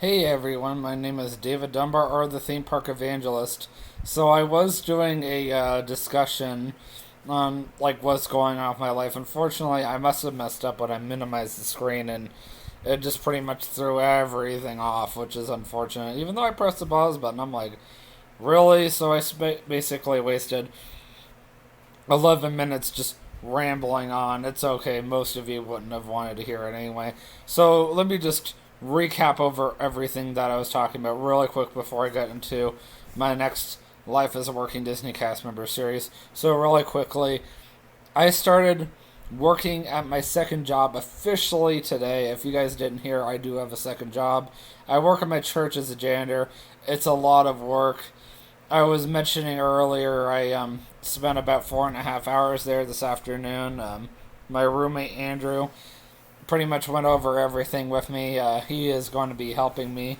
Hey everyone, my name is David Dunbar, or the theme park evangelist. So I was doing a discussion on like what's going on with my life. Unfortunately, I must have messed up when I minimized the screen, and it just pretty much threw everything off, which is unfortunate. Even though I pressed the pause button, I'm like, really? So basically wasted 11 minutes just rambling on. It's okay. Most of you wouldn't have wanted to hear it anyway. So let me just recap over everything that I was talking about really quick before I get into my next Life as a Working Disney Cast Member series. So, really quickly, I started working at my second job officially today. If you guys didn't hear, I do have a second job. I work at my church as a janitor. It's a lot of work. I was mentioning earlier, I spent about 4.5 hours there this afternoon. My roommate Andrew pretty much went over everything with me. He is going to be helping me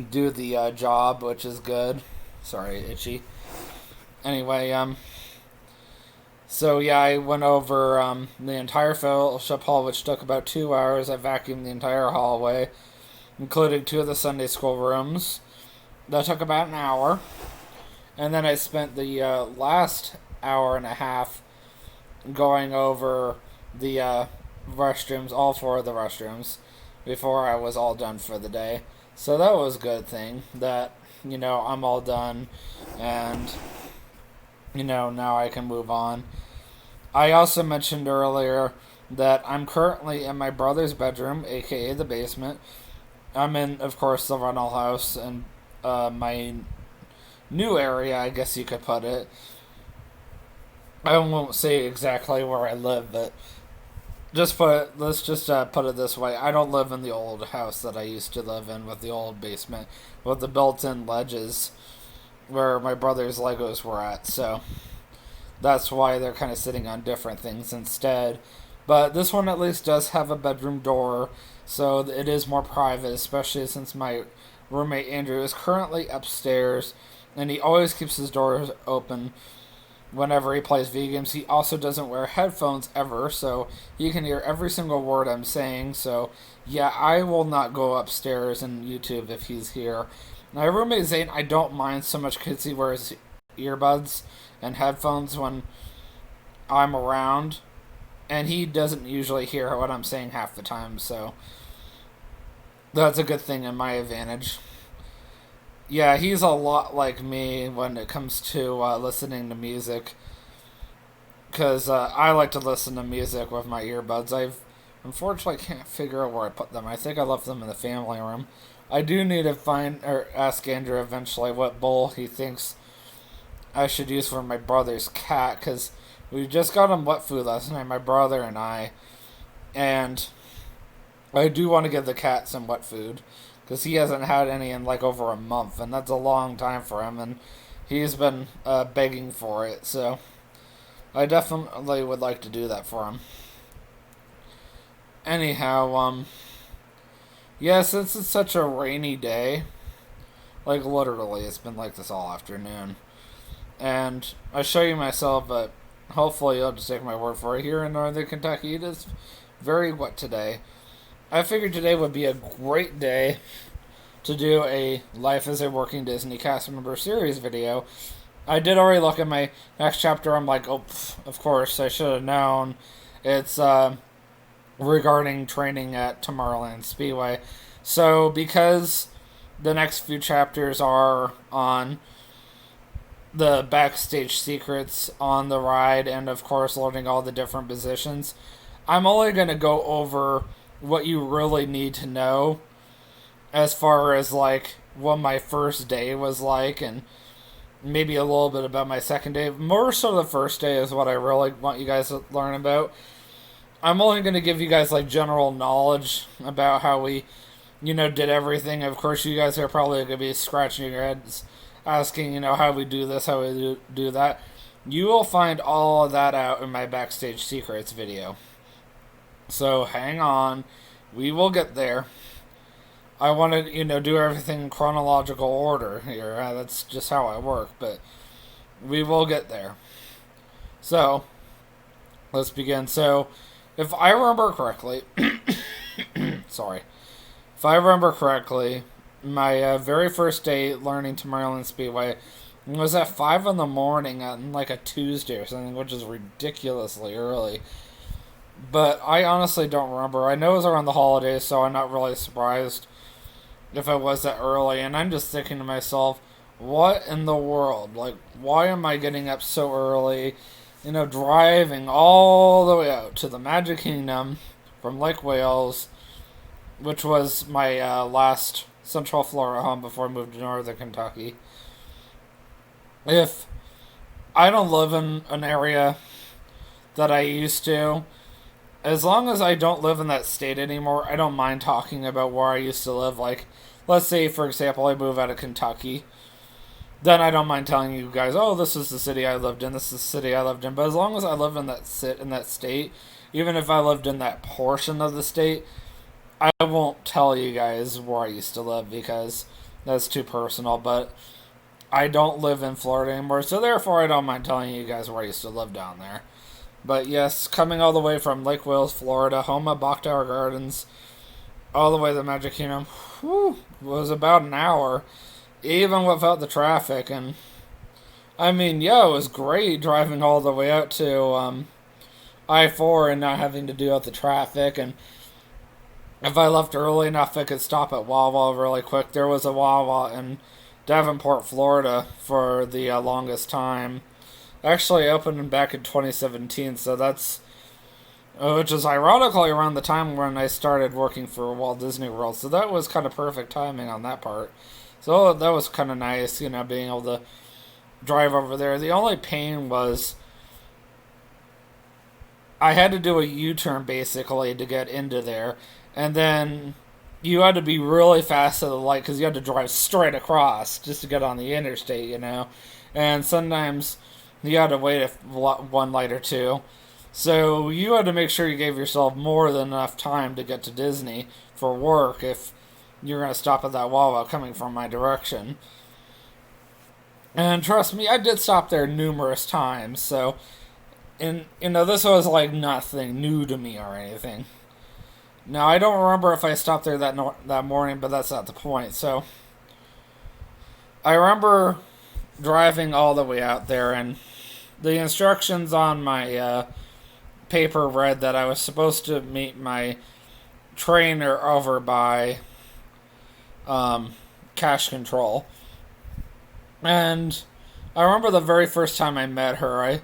do the job, which is good. Sorry, itchy. Anyway, so yeah, I went over the entire fellowship hall, which took about 2 hours. I vacuumed the entire hallway, including two of the Sunday school rooms. That took about an hour. And then I spent the last hour and a half going over the restrooms, all four of the restrooms, before I was all done for the day. So that was a good thing that, I'm all done and, now I can move on. I also mentioned earlier that I'm currently in my brother's bedroom, aka the basement. I'm in, of course, the rental house and my new area, I guess you could put it. I won't say exactly where I live, but let's just put it this way. I don't live in the old house that I used to live in with the old basement with the built-in ledges where my brother's Legos were at. So that's why they're kind of sitting on different things instead. But this one at least does have a bedroom door, so it is more private, especially since my roommate Andrew is currently upstairs, and he always keeps his doors open whenever he plays video games. He also doesn't wear headphones ever, so he can hear every single word I'm saying. So, yeah, I will not go upstairs and YouTube if he's here. My roommate Zane, I don't mind so much because he wears earbuds and headphones when I'm around, and he doesn't usually hear what I'm saying half the time, so that's a good thing in my advantage. Yeah, he's a lot like me when it comes to listening to music. Because I like to listen to music with my earbuds. I've unfortunately can't figure out where I put them. I think I left them in the family room. I do need to find or ask Andrew eventually what bowl he thinks I should use for my brother's cat. Because we just got him wet food last night, my brother and I. And I do want to give the cat some wet food because he hasn't had any in like over a month, and that's a long time for him, and he's been begging for it. So I definitely would like to do that for him. Anyhow, yeah, since it's such a rainy day, like literally, it's been like this all afternoon, and I show you myself, but hopefully you'll just take my word for it. Here in northern Kentucky, it is very wet today. I figured today would be a great day to do a Life as a Working Disney Cast Member series video. I did already look at my next chapter. I'm like, oh, of course, I should have known. It's regarding training at Tomorrow Land Speedway. So, because the next few chapters are on the backstage secrets on the ride and, of course, learning all the different positions, I'm only going to go over what you really need to know as far as like what my first day was like, and maybe a little bit about my second day. More so the first day is what I really want you guys to learn about. I'm only going to give you guys like general knowledge about how we, did everything. Of course, you guys are probably going to be scratching your heads asking, how we do this, how we do that. You will find all of that out in my backstage secrets video. So hang on, we will get there. I want to, do everything in chronological order here. That's just how I work, but we will get there. So, let's begin. So, if I remember correctly, sorry. if I remember correctly, my very first day learning Tomorrow Land Speedway was at 5 in the morning on like a Tuesday or something, which is ridiculously early. But I honestly don't remember. I know it was around the holidays, so I'm not really surprised if it was that early. And I'm just thinking to myself, what in the world? Like, why am I getting up so early? You know, driving all the way out to the Magic Kingdom from Lake Wales, which was my last Central Florida home before I moved to Northern Kentucky. If I don't live in an area that I used to, as long as I don't live in that state anymore, I don't mind talking about where I used to live. Like, let's say, for example, I move out of Kentucky. Then I don't mind telling you guys, oh, this is the city I lived in, this is the city I lived in. But as long as I live in that state, even if I lived in that portion of the state, I won't tell you guys where I used to live because that's too personal. But I don't live in Florida anymore, so therefore I don't mind telling you guys where I used to live down there. But yes, coming all the way from Lake Wales, Florida, home of Bok Tower Gardens, all the way to the Magic Kingdom, was about an hour, even without the traffic. And I mean, yeah, it was great driving all the way out to I-4 and not having to deal with the traffic. And if I left early enough, I could stop at Wawa really quick. There was a Wawa in Davenport, Florida for the longest time. Actually opened back in 2017, so that's, which is ironically around the time when I started working for Walt Disney World, so that was kind of perfect timing on that part. So that was kind of nice, you know, being able to drive over there. The only pain was I had to do a U-turn basically to get into there, and then you had to be really fast at the light because you had to drive straight across just to get on the interstate, you know, and sometimes you had to wait one light or two. So you had to make sure you gave yourself more than enough time to get to Disney for work if you're going to stop at that Wawa coming from my direction. And trust me, I did stop there numerous times. So, and you know, this was like nothing new to me or anything. Now, I don't remember if I stopped there that morning, but that's not the point. So, I remember driving all the way out there, and the instructions on my paper read that I was supposed to meet my trainer over by cash control. And I remember the very first time I met her, I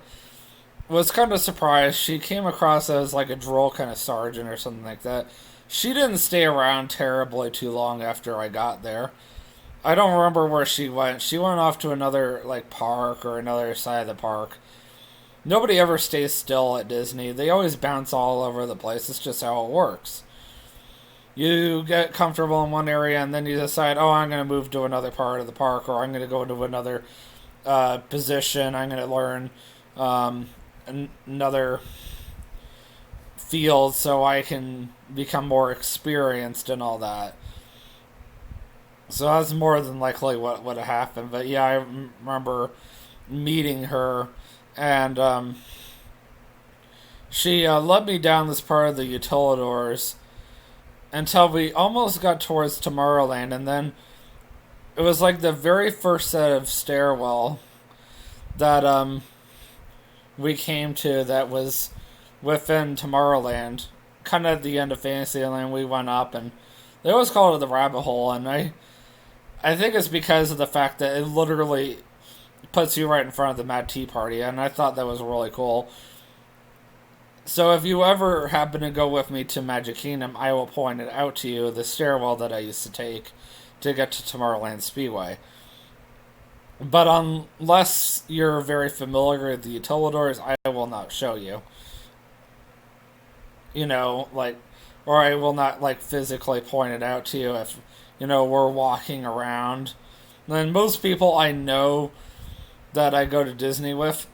was kind of surprised. She came across as like a droll kind of sergeant or something like that. She didn't stay around terribly too long after I got there. I don't remember where she went. She went off to another like park or another side of the park. Nobody ever stays still at Disney. They always bounce all over the place. It's just how it works. You get comfortable in one area and then you decide, oh, I'm going to move to another part of the park, or I'm going to go to another position. I'm going to learn another field so I can become more experienced and all that. So that's more than likely what would have happened. But yeah, I remember meeting her, and she led me down this part of the utilidors until we almost got towards Tomorrowland, and then it was like the very first set of stairwell that we came to that was within Tomorrowland, kind of at the end of Fantasyland. We went up, and they always called it the rabbit hole, and I think it's because of the fact that it literally puts you right in front of the Mad Tea Party, and I thought that was really cool. So if you ever happen to go with me to Magic Kingdom, I will point it out to you, the stairwell that I used to take to get to Tomorrowland Speedway. But unless you're very familiar with the utilidors, I will not show you. You know, like, or I will not, like, physically point it out to you if, you know, we're walking around. And most people I know that I go to Disney with,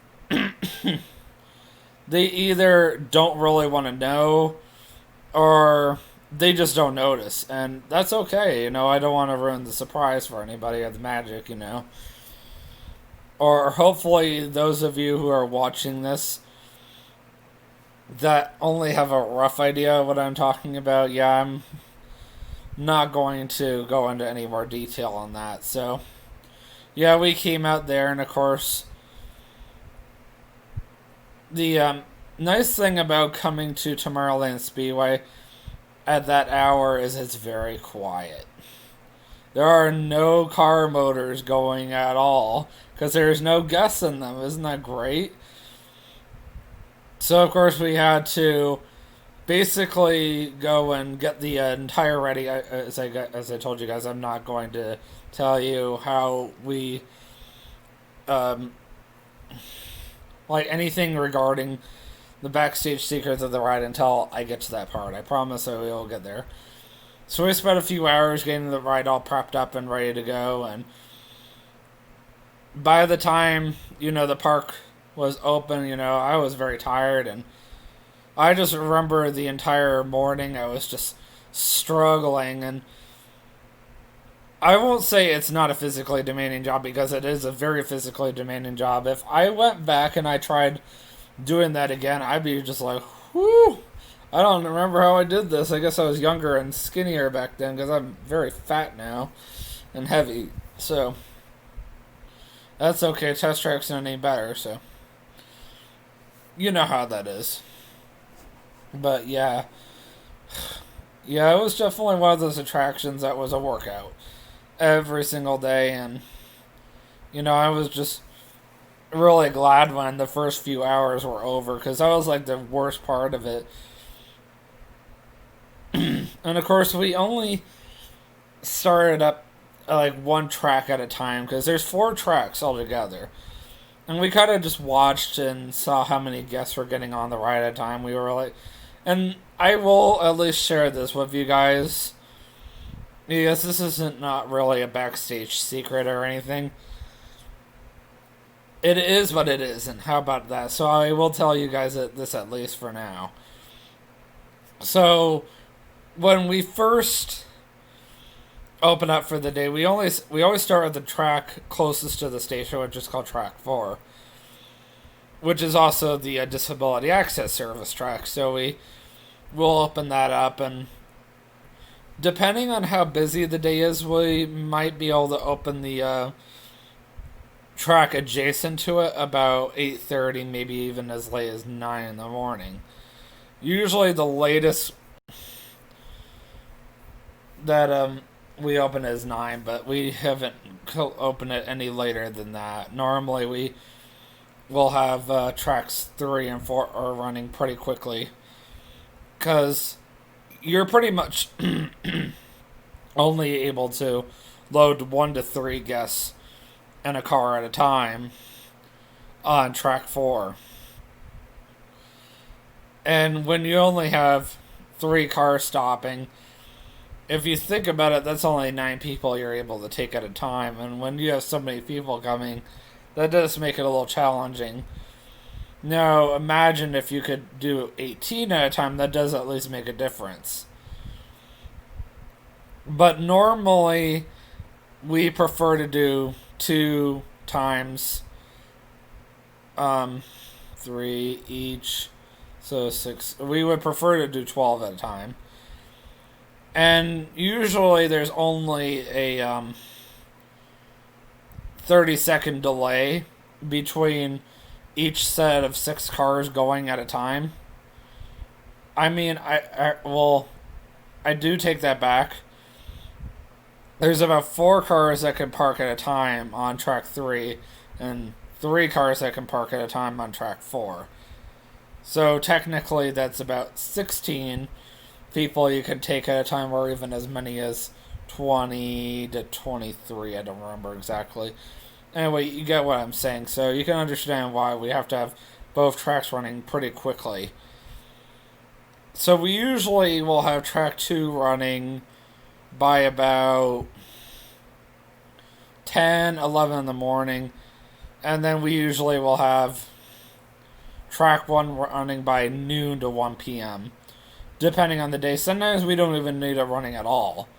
they either don't really want to know or they just don't notice. And that's okay, you know, I don't want to ruin the surprise for anybody at the Magic, you know. Or hopefully those of you who are watching this that only have a rough idea of what I'm talking about. Yeah, I'm not going to go into any more detail on that. So, yeah, we came out there, and of course, the nice thing about coming to Tomorrow Land Speedway at that hour is it's very quiet. There are no car motors going at all because there's no guests in them. Isn't that great? So, of course, we had to basically go and get the entire ready. As I told you guys, I'm not going to tell you how we um, like anything regarding the backstage secrets of the ride until I get to that part. I promise I will get there. So we spent a few hours getting the ride all prepped up and ready to go, and by the time the park was open, I was very tired, and I just remember the entire morning I was just struggling. And I won't say it's not a physically demanding job, because it is a very physically demanding job. If I went back and I tried doing that again, I'd be just like, whoo, I don't remember how I did this. I guess I was younger and skinnier back then, because I'm very fat now and heavy. So that's okay. Test track's not any better, so you know how that is. But yeah, yeah, it was definitely one of those attractions that was a workout every single day. And I was just really glad when the first few hours were over, because that was like the worst part of it. And of course, we only started up like one track at a time, because there's 4 tracks altogether. And we kind of just watched and saw how many guests were getting on the ride at a time. We were like, and I will at least share this with you guys, because this isn't not really a backstage secret or anything. It is, but it isn't. How about that? So I will tell you guys this at least for now. So when we first open up for the day, we always start at the track closest to the station, which is called track 4, which is also the disability access service track. So we will open that up, and depending on how busy the day is, we might be able to open the track adjacent to it about 8:30, maybe even as late as 9 in the morning. Usually the latest that we open is 9, but we haven't opened it any later than that. Normally we will have tracks 3 and 4 are running pretty quickly, because you're pretty much only able to load 1 to 3 guests in a car at a time on track 4. And when you only have 3 cars stopping, if you think about it, that's only 9 people you're able to take at a time. And when you have so many people coming, that does make it a little challenging. Now, imagine if you could do 18 at a time, that does at least make a difference. But normally, we prefer to do 2 times 3 each, so 6. We would prefer to do 12 at a time. And usually there's only a 30-second delay between each set of 6 cars going at a time. I mean, I do take that back. There's about 4 cars that can park at a time on track 3, and 3 cars that can park at a time on track 4. So technically that's about 16 people you can take at a time, or even as many as 20 to 23. I don't remember exactly. Anyway, you get what I'm saying, so you can understand why we have to have both tracks running pretty quickly. So we usually will have track 2 running by about 10, 11 in the morning, and then we usually will have track 1 running by noon to 1 p.m. depending on the day. Sometimes we don't even need it running at all,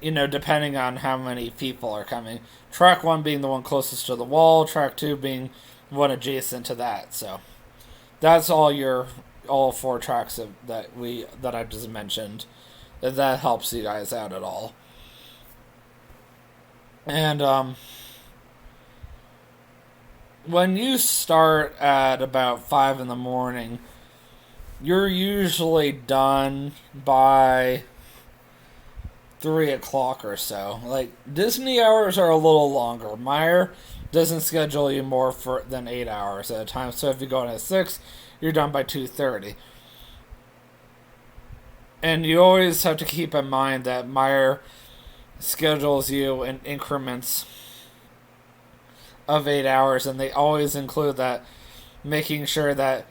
depending on how many people are coming. Track 1 being the one closest to the wall, track 2 being one adjacent to that. So that's all 4 tracks that I just mentioned if that helps you guys out at all. And when you start at about 5 in the morning, you're usually done by 3 o'clock or so. Like, Disney hours are a little longer. Meyer doesn't schedule you more than 8 hours at a time. So if you go in at 6, you're done by 2:30. And you always have to keep in mind that Meyer schedules you in increments of 8 hours, and they always include that, making sure that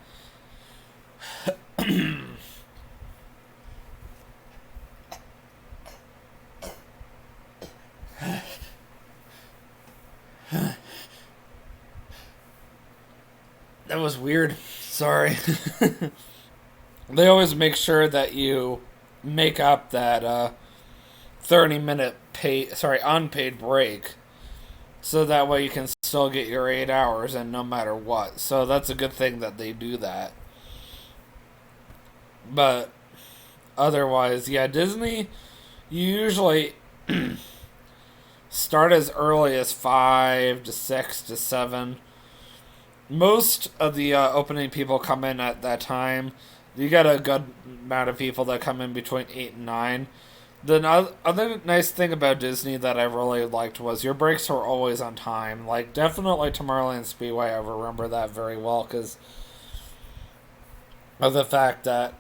that was weird. Sorry. They always make sure that you make up that 30-minute unpaid break, so that way you can still get your 8 hours and no matter what. So that's a good thing that they do that. But otherwise, yeah, Disney, you usually start as early as 5 to 6 to 7. Most of the opening people come in at that time. You got a good amount of people that come in between 8 and 9. The other nice thing about Disney that I really liked was your breaks were always on time. Like, definitely Tomorrow Land Speedway, I remember that very well because of the fact that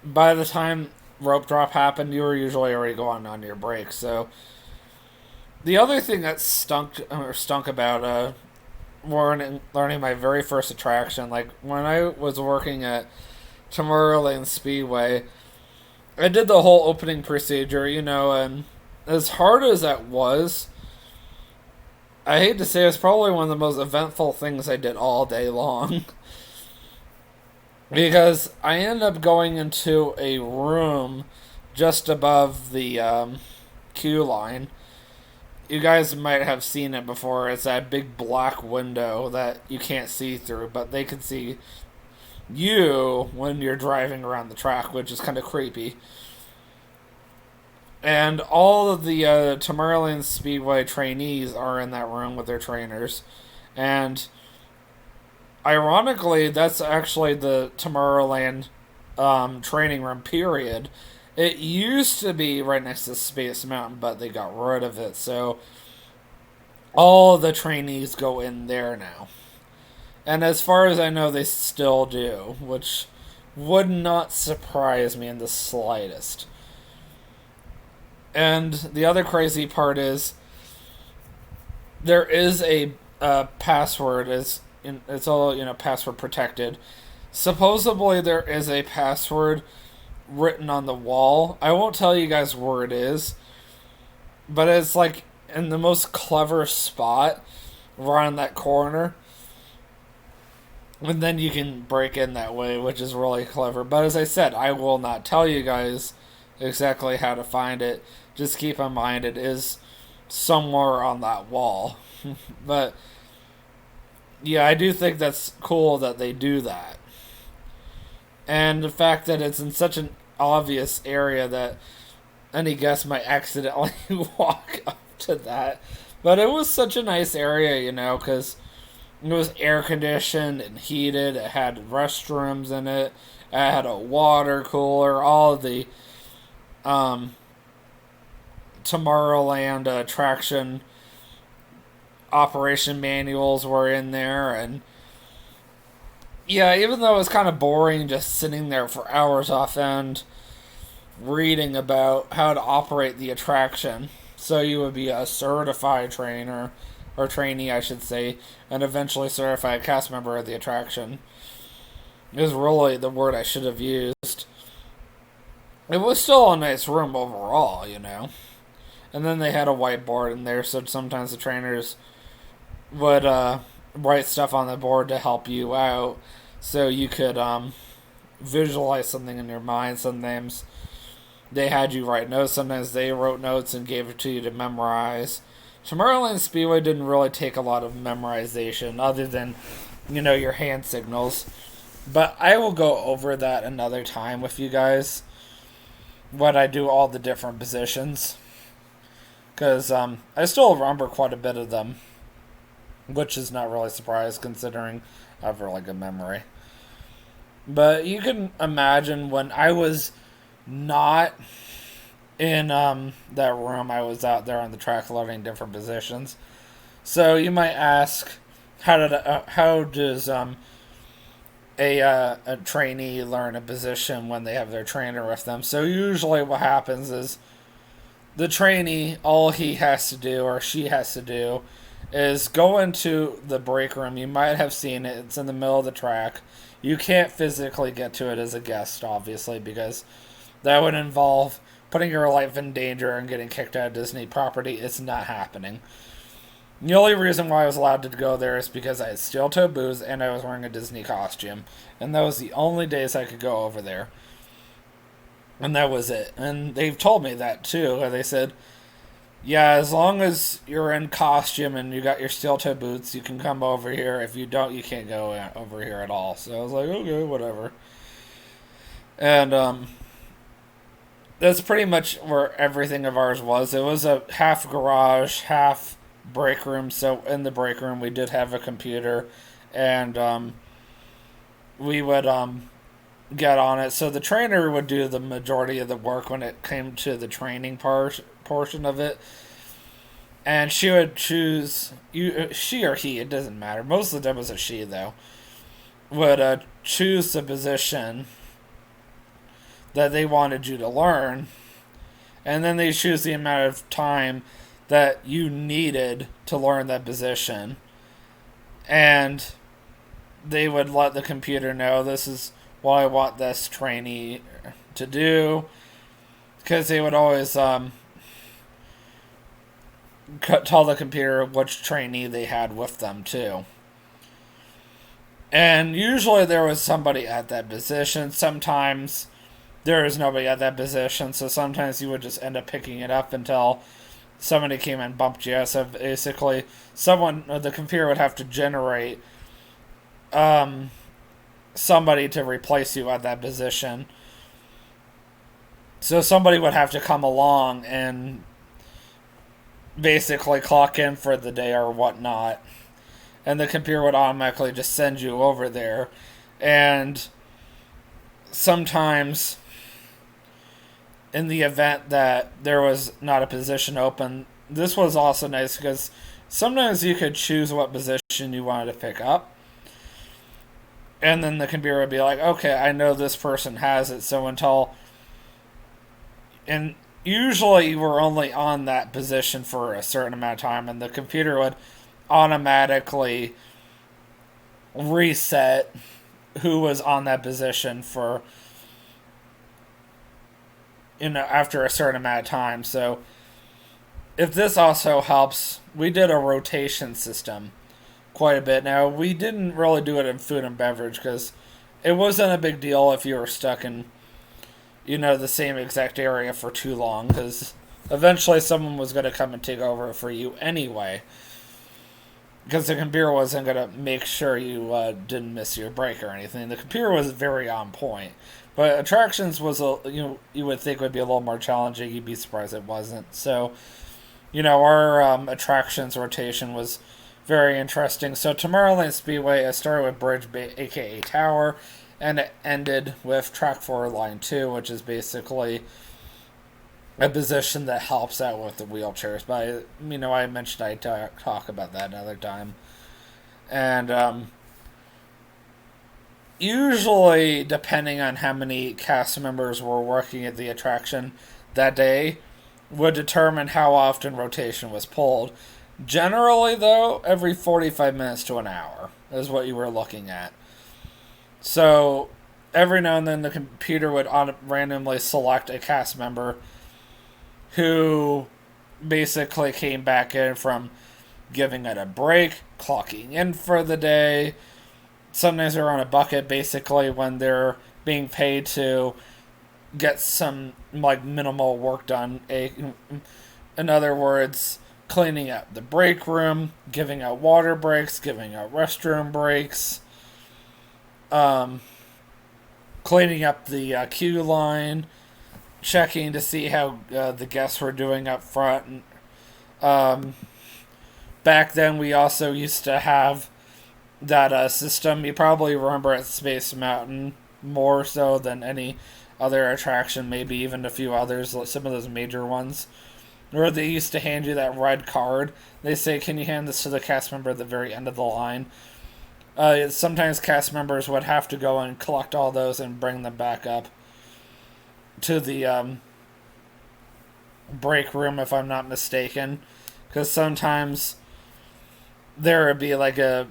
by the time rope drop happened, you were usually already going on your break. So the other thing that stunk about learning my very first attraction, like when I was working at Tomorrow Land Speedway, I did the whole opening procedure, and as hard as that was, I hate to say it's probably one of the most eventful things I did all day long. Because I ended up going into a room just above the queue line. You guys might have seen it before. It's that big black window that you can't see through, but they can see you when you're driving around the track, which is kind of creepy. And all of the Tomorrowland Speedway trainees are in that room with their trainers. And ironically, that's actually the Tomorrowland training room, period. It used to be right next to Space Mountain, but they got rid of it. So all the trainees go in there now. And as far as I know, they still do, which would not surprise me in the slightest. And the other crazy part is there is a password. It's all, password protected. Supposedly there is a password written on the wall. I won't tell you guys where it is, but it's like in the most clever spot right on that corner. And then you can break in that way, which is really clever. But as I said, I will not tell you guys exactly how to find it. Just keep in mind it is somewhere on that wall. But yeah, I do think that's cool that they do that. And the fact that it's in such an obvious area that any guest might accidentally walk up to that. But it was such a nice area, because it was air conditioned and heated. It had restrooms in it. It had a water cooler. All of the Tomorrowland attraction operation manuals were in there. And yeah, even though it was kind of boring just sitting there for hours off end reading about how to operate the attraction, so you would be a certified trainer, or trainee, I should say, and eventually certified cast member of the attraction, is really the word I should have used. It was still a nice room overall, And then they had a whiteboard in there, so sometimes the trainers would write stuff on the board to help you out, so you could visualize something in your mind. Sometimes they had you write notes, sometimes they wrote notes and gave it to you to memorize. Tomorrowland Speedway didn't really take a lot of memorization, other than, your hand signals. But I will go over that another time with you guys. when I do all the different positions. Because I still remember quite a bit of them, which is not really a surprise considering I have a really good memory. But you can imagine when I was not in that room, I was out there on the track learning different positions. So you might ask, how does a trainee learn a position when they have their trainer with them? So usually what happens is the trainee, all he has to do or she has to do is go into the break room. You might have seen it. It's in the middle of the track. You can't physically get to it as a guest, obviously, because that would involve putting your life in danger and getting kicked out of Disney property. It's not happening. The only reason why I was allowed to go there is because I had steel-toe boots and I was wearing a Disney costume. And that was the only days I could go over there. And that was it. And they've told me that, too. They said, yeah, as long as you're in costume and you got your steel-toe boots, you can come over here. If you don't, you can't go over here at all. So I was like, okay, whatever. And that's pretty much where everything of ours was. It was a half garage, half break room. So in the break room, we did have a computer, and we would get on it. So the trainer would do the majority of the work when it came to the training portion of it. And she would choose, she or he, it doesn't matter. Most of the time it was a she, though. Would choose the position that they wanted you to learn. And then they choose the amount of time that you needed to learn that position. And they would let the computer know, this is what I want this trainee to do. Because they would always tell the computer which trainee they had with them, too. And usually there was somebody at that position. Sometimes there was nobody at that position. So sometimes you would just end up picking it up until somebody came and bumped you. So basically, the computer would have to generate somebody to replace you at that position. So somebody would have to come along and basically clock in for the day or whatnot. And the computer would automatically just send you over there. And sometimes, in the event that there was not a position open, this was also nice because sometimes you could choose what position you wanted to pick up. And then the computer would be like, okay, I know this person has it, so until... And usually you were only on that position for a certain amount of time, and the computer would automatically reset who was on that position for, after a certain amount of time. So if this also helps, we did a rotation system quite a bit. Now, we didn't really do it in food and beverage because it wasn't a big deal if you were stuck in, the same exact area for too long, because eventually someone was going to come and take over for you anyway, because the computer wasn't going to make sure you didn't miss your break or anything. The computer was very on point, but attractions was, you would think would be a little more challenging. You'd be surprised it wasn't. So, our attractions rotation was very interesting. So Tomorrow Land Speedway, I started with Bridge Bay, aka Tower, and it ended with Track 4 Line 2, which is basically a position that helps out with the wheelchairs. But, I mentioned I'd talk about that another time. And usually, depending on how many cast members were working at the attraction that day, would determine how often rotation was pulled. Generally, though, every 45 minutes to an hour is what you were looking at. So, every now and then the computer would randomly select a cast member who basically came back in from giving it a break, clocking in for the day. Sometimes they're on a bucket, basically, when they're being paid to get some, minimal work done. In other words, cleaning up the break room, giving out water breaks, giving out restroom breaks, cleaning up the queue line, checking to see how the guests were doing up front. Um, Back then, we also used to have that system. You probably remember at Space Mountain more so than any other attraction, maybe even a few others, like some of those major ones, where they used to hand you that red card. They say, "Can you hand this to the cast member at the very end of the line?" Sometimes cast members would have to go and collect all those and bring them back up to the break room, if I'm not mistaken, because sometimes there would be like a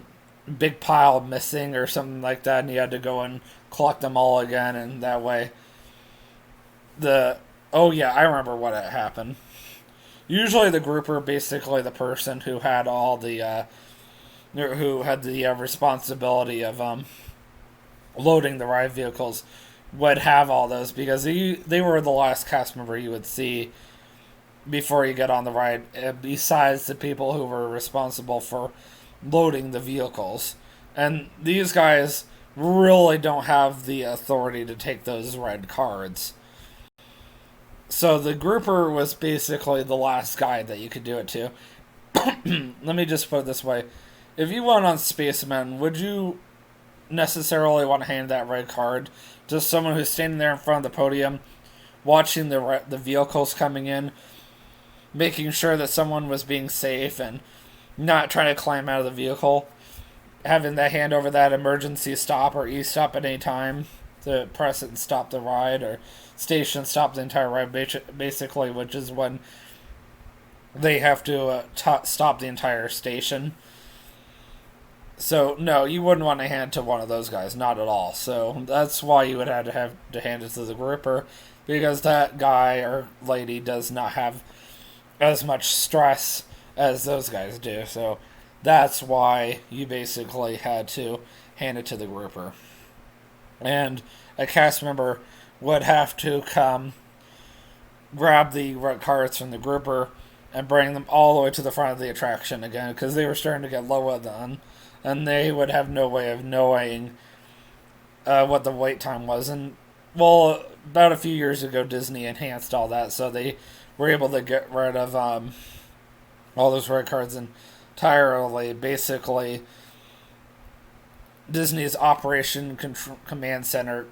big pile missing or something like that, and you had to go and collect them all again, and that way the oh yeah, I remember what had happened. Usually the grouper, basically the person who had all the who had the responsibility of loading the ride vehicles, would have all those because they were the last cast member you would see before you get on the ride, besides the people who were responsible for loading the vehicles. And these guys really don't have the authority to take those red cards. So the grouper was basically the last guy that you could do it to. Let me just put it this way. If you went on Space Mountain, would you necessarily want to hand that red card to someone who's standing there in front of the podium, watching the vehicles coming in, making sure that someone was being safe and not trying to climb out of the vehicle, having that hand over that emergency stop or e-stop at any time to press it and stop the ride, or station stop the entire ride, basically, which is when they have to stop the entire station. So no, you wouldn't want to hand it to one of those guys, not at all. So that's why you would have to hand it to the grouper, because that guy or lady does not have as much stress as those guys do. So that's why you basically had to hand it to the grouper. And a cast member would have to come grab the red cards from the grouper and bring them all the way to the front of the attraction again, because they were starting to get low then, and they would have no way of knowing what the wait time was. And well, about a few years ago, Disney enhanced all that, so they were able to get rid of all those red cards entirely. Basically, Disney's Operation Command Center,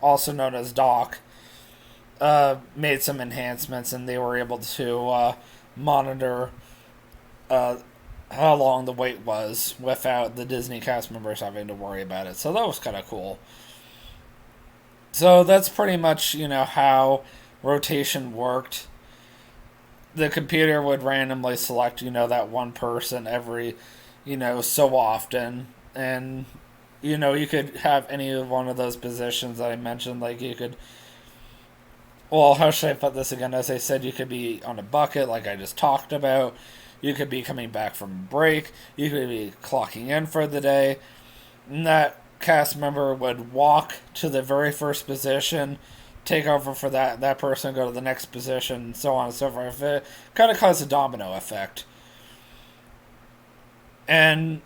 also known as DOC, made some enhancements, and they were able to monitor how long the wait was without the Disney cast members having to worry about it. So that was kind of cool. So that's pretty much, how rotation worked. The computer would randomly select, that one person every, so often. And, you could have any one of those positions that I mentioned. Like, you could, well, how should I put this again? As I said, you could be on a bucket, like I just talked about. You could be coming back from break. You could be clocking in for the day. And that cast member would walk to the very first position, take over for that person, go to the next position, and so on and so forth. It kind of caused a domino effect. And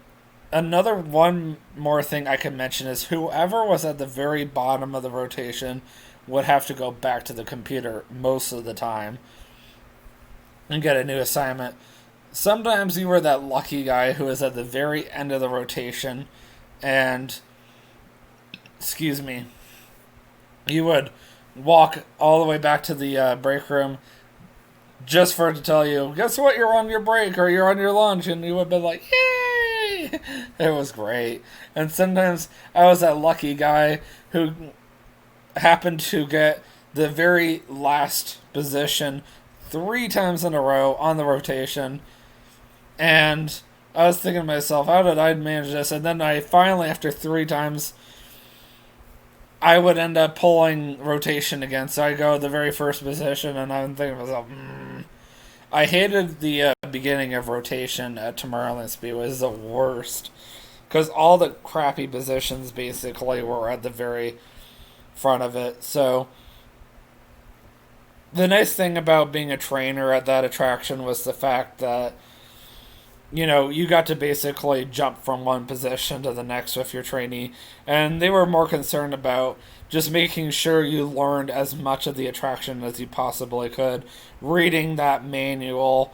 one more thing I can mention is whoever was at the very bottom of the rotation would have to go back to the computer most of the time and get a new assignment. Sometimes you were that lucky guy who was at the very end of the rotation and, excuse me, you would walk all the way back to the break room just for it to tell you, guess what, you're on your break or you're on your lunch, and you would be like, yay! It was great. And sometimes I was that lucky guy who happened to get the very last position 3 times in a row on the rotation, and I was thinking to myself, how did I manage this? And then I finally, after 3 times, I would end up pulling rotation again. So I go to the very first position, and I'm thinking to myself, I hated the beginning of rotation at Tomorrow Land Speedway. It was the worst, because all the crappy positions basically were at the very front of it. So the nice thing about being a trainer at that attraction was the fact that you got to basically jump from one position to the next with your trainee, and they were more concerned about just making sure you learned as much of the attraction as you possibly could, reading that manual,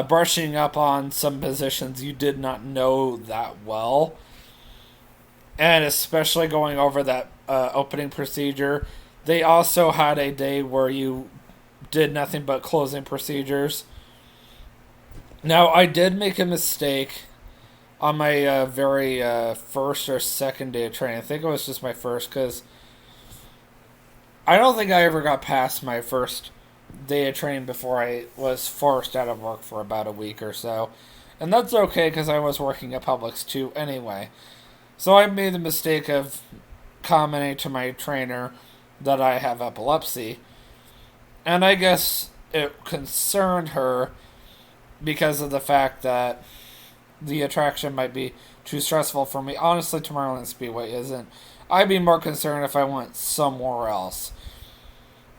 brushing up on some positions you did not know that well, and especially going over that opening procedure. They also had a day where you did nothing but closing procedures. Now, I did make a mistake on my very first or second day of training. I think it was just my first, because I don't think I ever got past my first day of training before I was forced out of work for about a week or so. And that's okay, because I was working at Publix too anyway. So I made the mistake of commenting to my trainer that I have epilepsy. And I guess it concerned her because of the fact that the attraction might be too stressful for me. Honestly, Tomorrow Land Speedway isn't. I'd be more concerned if I went somewhere else.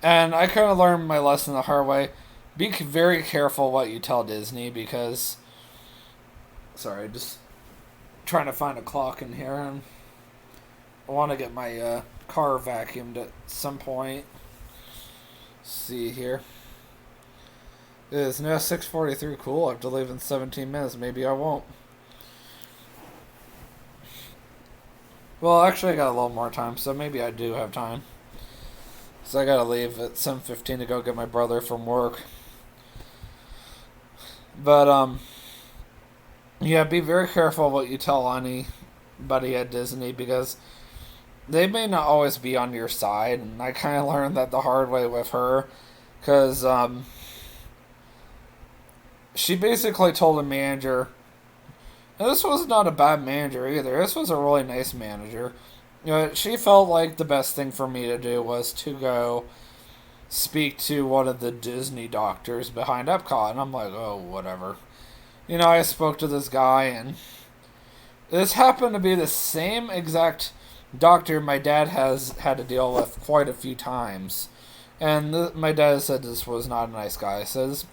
And I kind of learned my lesson the hard way. Be very careful what you tell Disney, because... Sorry, just trying to find a clock in here, and I want to get my car vacuumed at some point. Let's see here. It is now 6:43. Cool. I have to leave in 17 minutes. Maybe I won't. Well, actually, I got a little more time, so maybe I do have time. So I gotta leave at 7:15 to go get my brother from work. But yeah, be very careful what you tell anybody at Disney, because they may not always be on your side, and I kind of learned that the hard way with her, because she basically told the manager, and this was not a bad manager either. This was a really nice manager. She felt like the best thing for me to do was to go speak to one of the Disney doctors behind Epcot. And I'm like, oh, whatever. I spoke to this guy, and this happened to be the same exact doctor my dad has had to deal with quite a few times. And my dad said this was not a nice guy. So this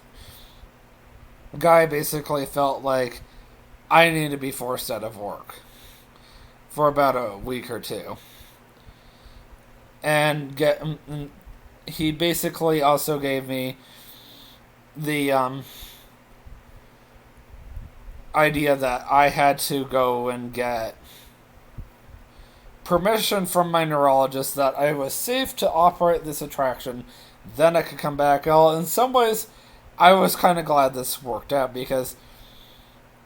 guy basically felt like I needed to be forced out of work for about a week or two. And he basically also gave me the idea that I had to go and get permission from my neurologist that I was safe to operate this attraction. Then I could come back. Well, in some ways, I was kind of glad this worked out, because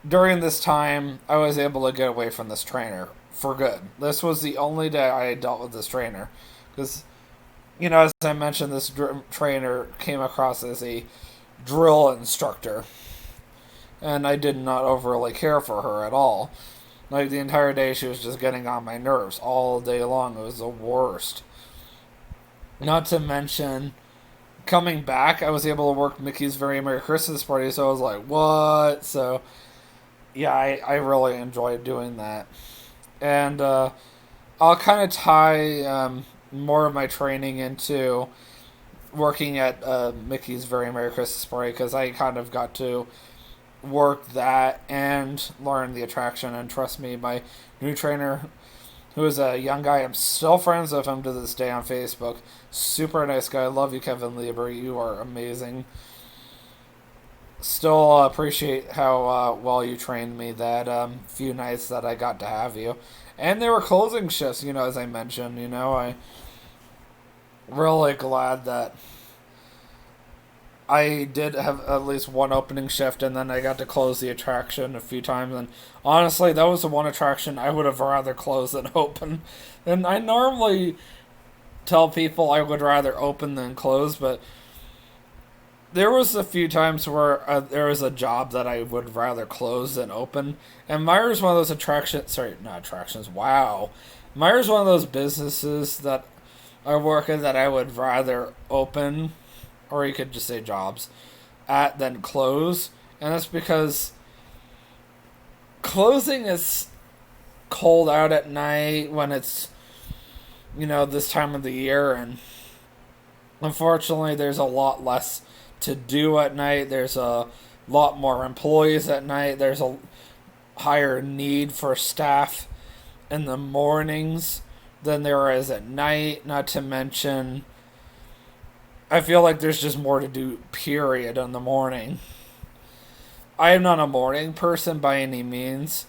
during this time, I was able to get away from this trainer for good. This was the only day I had dealt with this trainer. Because, as I mentioned, this trainer came across as a drill instructor. And I did not overly care for her at all. Like, the entire day, she was just getting on my nerves all day long. It was the worst. Not to mention, coming back, I was able to work Mickey's Very Merry Christmas Party, so I was like, what? So, yeah, I really enjoyed doing that. And I'll kind of tie more of my training into working at Mickey's Very Merry Christmas Party, because I kind of got to work that and learn the attraction. And trust me, my new trainer, who is a young guy, I'm still friends with him to this day on Facebook. Super nice guy. Love you, Kevin Lieber. You are amazing. Still appreciate how well you trained me that few nights that I got to have you. And they were closing shifts, as I mentioned. I really glad that I did have at least one opening shift, and then I got to close the attraction a few times. And honestly, that was the one attraction I would have rather closed than open. And I normally tell people I would rather open than close, but there was a few times where there was a job that I would rather close than open. And Meyer's one of those attractions. Sorry, not attractions. Wow. Meyer's one of those businesses that I work in that I would rather open, or you could just say jobs, at than close. And that's because closing is cold out at night when it's, this time of the year. And unfortunately, there's a lot less to do at night. There's a lot more employees at night. There's a higher need for staff in the mornings than there is at night. Not to mention, I feel like there's just more to do, period, in the morning. I am not a morning person by any means,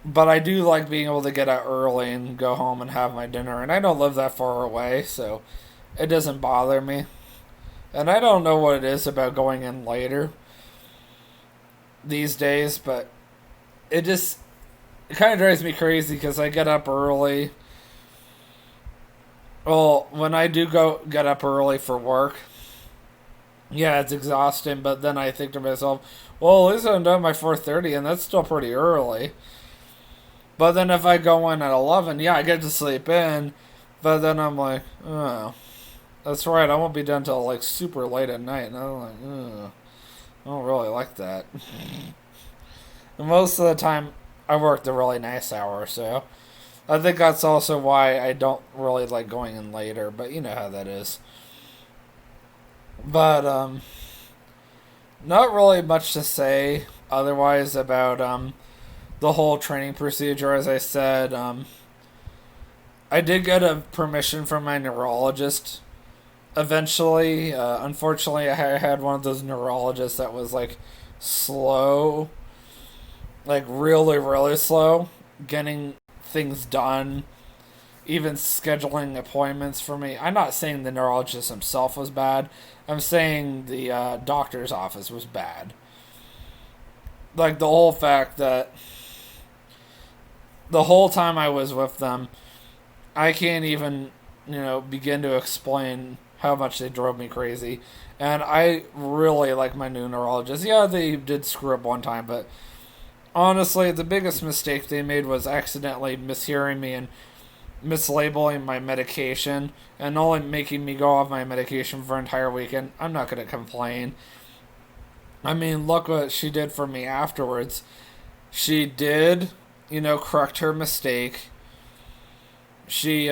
but I do like being able to get out early and go home and have my dinner. And I don't live that far away, so it doesn't bother me. And I don't know what it is about going in later these days, but it kind of drives me crazy because I get up early. Well, when I do go get up early for work, yeah, it's exhausting. But then I think to myself, well, at least I'm done by 4:30, and that's still pretty early. But then if I go in at 11, yeah, I get to sleep in. But then I'm like, oh, that's right, I won't be done till like super late at night, and I'm like, ugh, I don't really like that. And most of the time, I work the really nice hours, so I think that's also why I don't really like going in later. But you know how that is. But not really much to say otherwise about the whole training procedure. As I said, I did get a permission from my neurologist eventually. Unfortunately, I had one of those neurologists that was like slow, like really, really slow, getting things done, even scheduling appointments for me. I'm not saying the neurologist himself was bad. I'm saying the doctor's office was bad. Like the whole fact that the whole time I was with them, I can't even, begin to explain how much they drove me crazy. And I really like my new neurologist. Yeah, they did screw up one time, but honestly, the biggest mistake they made was accidentally mishearing me and mislabeling my medication and only making me go off my medication for an entire weekend. I'm not going to complain. I mean, look what she did for me afterwards. She did, correct her mistake. She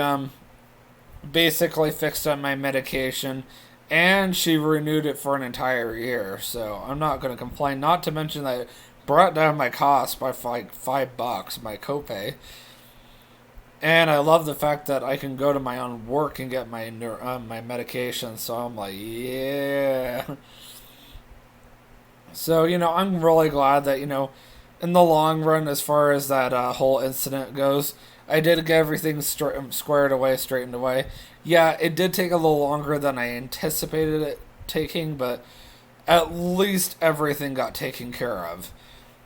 basically fixed up my medication and she renewed it for an entire year. So I'm not going to complain. Not to mention that it brought down my cost by like $5, my copay. And I love the fact that I can go to my own work and get my medication. So I'm like, yeah. So, I'm really glad that, in the long run, as far as that whole incident goes, I did get everything squared away, straightened away. Yeah, it did take a little longer than I anticipated it taking, but at least everything got taken care of.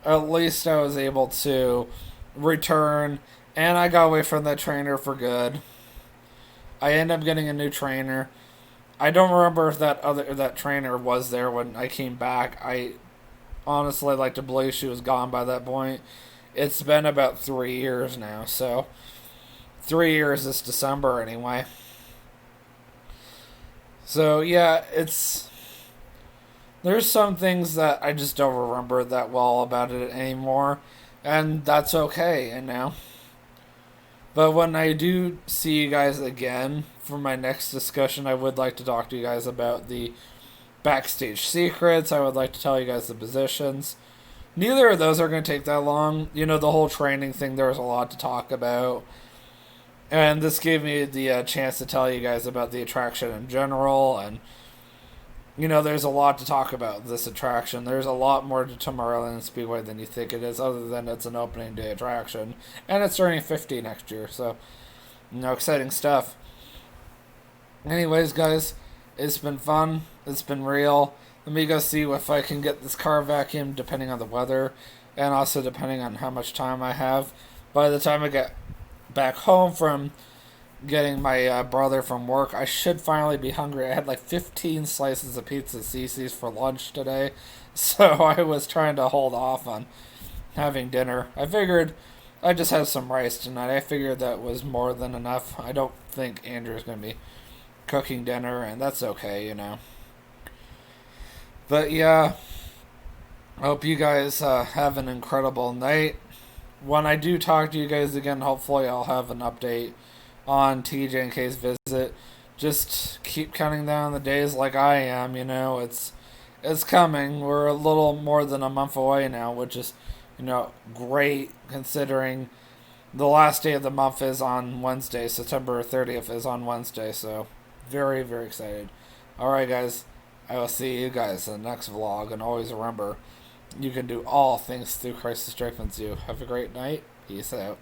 At least I was able to return, and I got away from that trainer for good. I ended up getting a new trainer. I don't remember if that trainer was there when I came back. I honestly like to believe she was gone by that point. It's been about 3 years now, so 3 years this December anyway. So yeah, there's some things that I just don't remember that well about it anymore, and that's okay. But when I do see you guys again for my next discussion, I would like to talk to you guys about the backstage secrets. I would like to tell you guys the positions. Neither of those are going to take that long. The whole training thing, there was a lot to talk about. And this gave me the chance to tell you guys about the attraction in general. And, there's a lot to talk about this attraction. There's a lot more to Tomorrow Land Speedway than you think it is, other than it's an opening day attraction. And it's turning 50 next year, so, exciting stuff. Anyways, guys, it's been fun. It's been real. Let me go see if I can get this car vacuumed, depending on the weather, and also depending on how much time I have. By the time I get back home from getting my brother from work, I should finally be hungry. I had like 15 slices of pizza Cece's for lunch today, so I was trying to hold off on having dinner. I figured I'd just have some rice tonight. I figured that was more than enough. I don't think Andrew's going to be cooking dinner, and that's okay. But yeah, I hope you guys have an incredible night. When I do talk to you guys again, hopefully I'll have an update on TJ and K's visit. Just keep counting down the days like I am. It's It's coming. We're a little more than a month away now, which is, great considering the last day of the month is on Wednesday. September 30th is on Wednesday, so very, very excited. Alright, guys. I will see you guys in the next vlog, and always remember, you can do all things through Christ who strengthens you. Have a great night. Peace out.